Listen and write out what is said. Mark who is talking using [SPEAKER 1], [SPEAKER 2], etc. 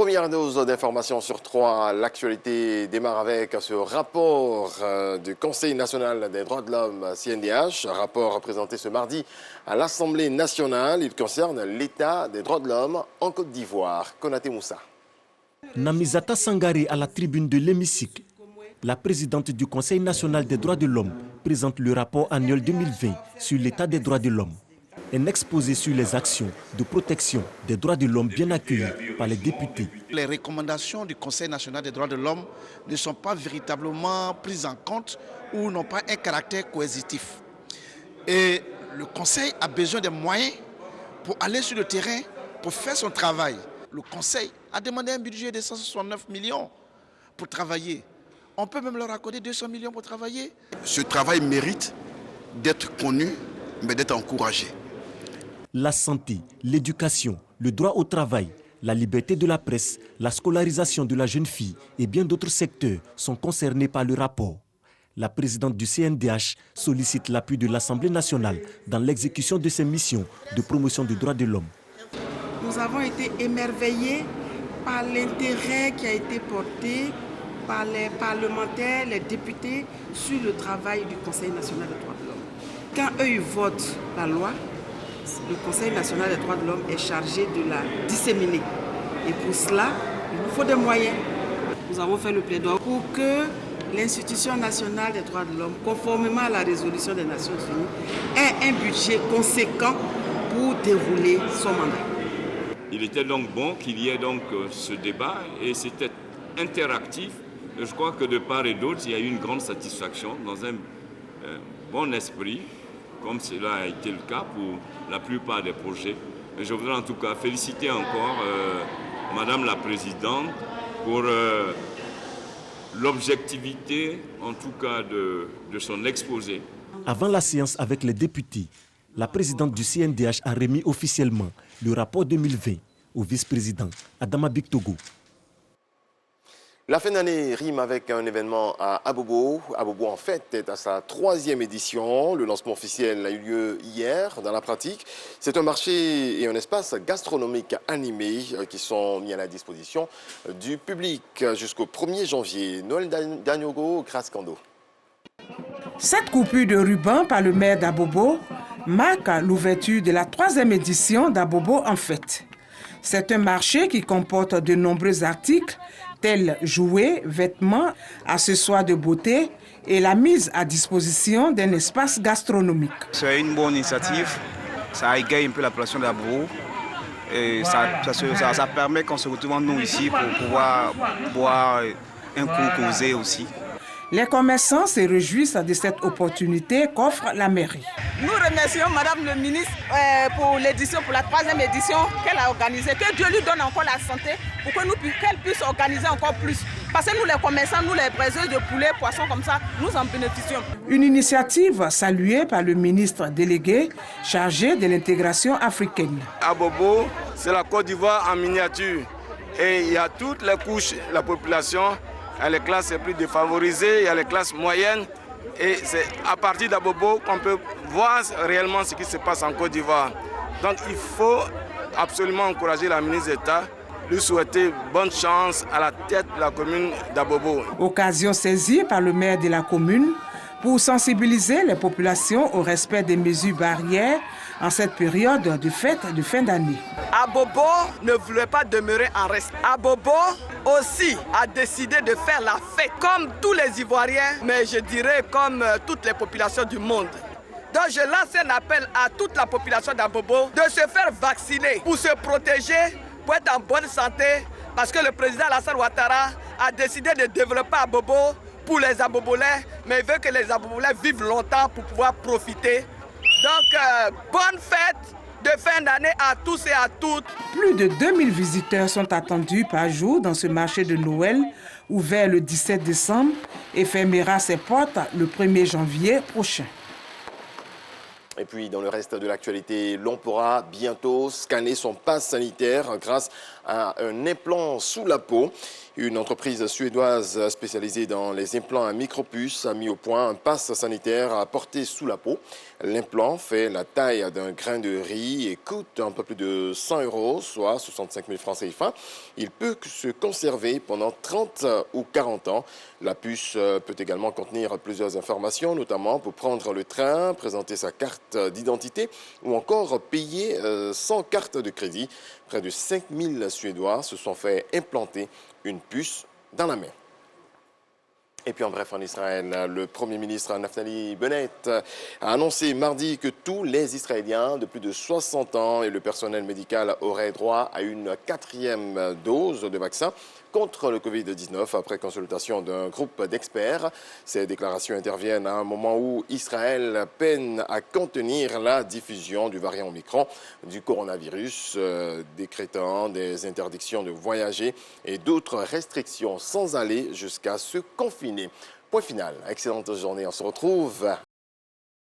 [SPEAKER 1] première dose d'information sur 3. L'actualité démarre avec ce rapport du Conseil national des droits de l'homme, CNDH. Un rapport présenté ce mardi à l'Assemblée nationale. Il concerne l'état des droits de l'homme en Côte d'Ivoire. Konaté Moussa.
[SPEAKER 2] Namizata Sangaré à la tribune de l'hémicycle. La présidente du Conseil national des droits de l'homme présente le rapport annuel 2020 sur l'état des droits de l'homme. Un exposé sur les actions de protection des droits de l'homme bien accueilli par les députés.
[SPEAKER 3] Les recommandations du Conseil national des droits de l'homme ne sont pas véritablement prises en compte ou n'ont pas un caractère coercitif. Et le Conseil a besoin de moyens pour aller sur le terrain, pour faire son travail. Le Conseil a demandé un budget de 169 millions pour travailler. On peut même leur accorder 200 millions pour travailler.
[SPEAKER 4] Ce travail mérite d'être connu, mais d'être encouragé.
[SPEAKER 2] La santé, l'éducation, le droit au travail, la liberté de la presse, la scolarisation de la jeune fille et bien d'autres secteurs sont concernés par le rapport. La présidente du CNDH sollicite l'appui de l'Assemblée nationale dans l'exécution de ses missions de promotion des droits de l'homme.
[SPEAKER 5] Nous avons été émerveillés par l'intérêt qui a été porté par les parlementaires, les députés sur le travail du Conseil national des droits de l'homme. Quand eux ils votent la loi, le Conseil national des droits de l'homme est chargé de la disséminer. Et pour cela, il nous faut des moyens. Nous avons fait le plaidoyer pour que l'Institution nationale des droits de l'homme, conformément à la résolution des Nations Unies, ait un budget conséquent pour dérouler son mandat.
[SPEAKER 6] Il était donc bon qu'il y ait donc ce débat et c'était interactif. Je crois que de part et d'autre, il y a eu une grande satisfaction dans un bon esprit, comme cela a été le cas pour la plupart des projets. Je voudrais en tout cas féliciter encore Madame la Présidente pour l'objectivité, en tout cas, de son exposé.
[SPEAKER 2] Avant la séance avec les députés, la présidente du CNDH a remis officiellement le rapport 2020 au vice-président Adama Bictogo.
[SPEAKER 1] La fin d'année rime avec un événement à Abobo. Abobo, en fait, est à sa 3e édition. Le lancement officiel a eu lieu hier. Dans la pratique, c'est un marché et un espace gastronomique animé qui sont mis à la disposition du public jusqu'au 1er janvier. Noël Danyogo, Kraskando.
[SPEAKER 7] Cette coupure de ruban par le maire d'Abobo marque l'ouverture de la 3e édition d'Abobo en fête. C'est un marché qui comporte de nombreux articles tels jouets, vêtements, accessoires de beauté et la mise à disposition d'un espace gastronomique.
[SPEAKER 8] C'est une bonne initiative, ça égaye un peu la population d'Abobo et ça permet qu'on se retrouve nous ici pour pouvoir boire un coup, causer aussi.
[SPEAKER 7] Les commerçants se réjouissent de cette opportunité qu'offre la mairie.
[SPEAKER 9] Nous remercions Madame le ministre pour l'édition, pour la 3e édition qu'elle a organisée. Que Dieu lui donne encore la santé pour qu'elle puisse organiser encore plus. Parce que nous les commerçants, nous les braiseurs de poulet, poissons comme ça, nous en bénéficions.
[SPEAKER 7] Une initiative saluée par le ministre délégué chargé de l'intégration africaine.
[SPEAKER 10] Abobo, c'est la Côte d'Ivoire en miniature. Et il y a toutes les couches de la population. Il y a les classes les plus défavorisées, il y a les classes moyennes. Et c'est à partir d'Abobo qu'on peut voir réellement ce qui se passe en Côte d'Ivoire. Donc il faut absolument encourager la ministre d'État, lui souhaiter bonne chance à la tête de la commune d'Abobo.
[SPEAKER 7] Occasion saisie par le maire de la commune pour sensibiliser les populations au respect des mesures barrières en cette période de fête de fin d'année.
[SPEAKER 9] Abobo ne voulait pas demeurer en reste. Abobo aussi a décidé de faire la fête comme tous les Ivoiriens, mais je dirais comme toutes les populations du monde. Donc je lance un appel à toute la population d'Abobo de se faire vacciner pour se protéger, pour être en bonne santé, parce que le président Alassane Ouattara a décidé de développer Abobo pour les Abobolais, mais il veut que les Abobolais vivent longtemps pour pouvoir profiter. Donc, bonne fête de fin d'année à tous et à toutes.
[SPEAKER 7] Plus de 2000 visiteurs sont attendus par jour dans ce marché de Noël, ouvert le 17 décembre et fermera ses portes le 1er janvier prochain.
[SPEAKER 1] Et puis, dans le reste de l'actualité, l'on pourra bientôt scanner son passe sanitaire grâce à un implant sous la peau. Une entreprise suédoise spécialisée dans les implants à micropuces a mis au point un pass sanitaire à porter sous la peau. L'implant fait la taille d'un grain de riz et coûte un peu plus de 100 €, soit 65 000 francs CFA. Il peut se conserver pendant 30 ou 40 ans. La puce peut également contenir plusieurs informations, notamment pour prendre le train, présenter sa carte d'identité ou encore payer sans carte de crédit. Près de 5 000 Suédois se sont fait implanter une puce dans la main. Et puis en bref, en Israël, le Premier ministre Naftali Bennett a annoncé mardi que tous les Israéliens de plus de 60 ans et le personnel médical auraient droit à une 4e dose de vaccin contre le Covid-19 après consultation d'un groupe d'experts. Ces déclarations interviennent à un moment où Israël peine à contenir la diffusion du variant Omicron du coronavirus, décrétant des interdictions de voyager et d'autres restrictions sans aller jusqu'à se confiner. Point final. Excellente journée. On se retrouve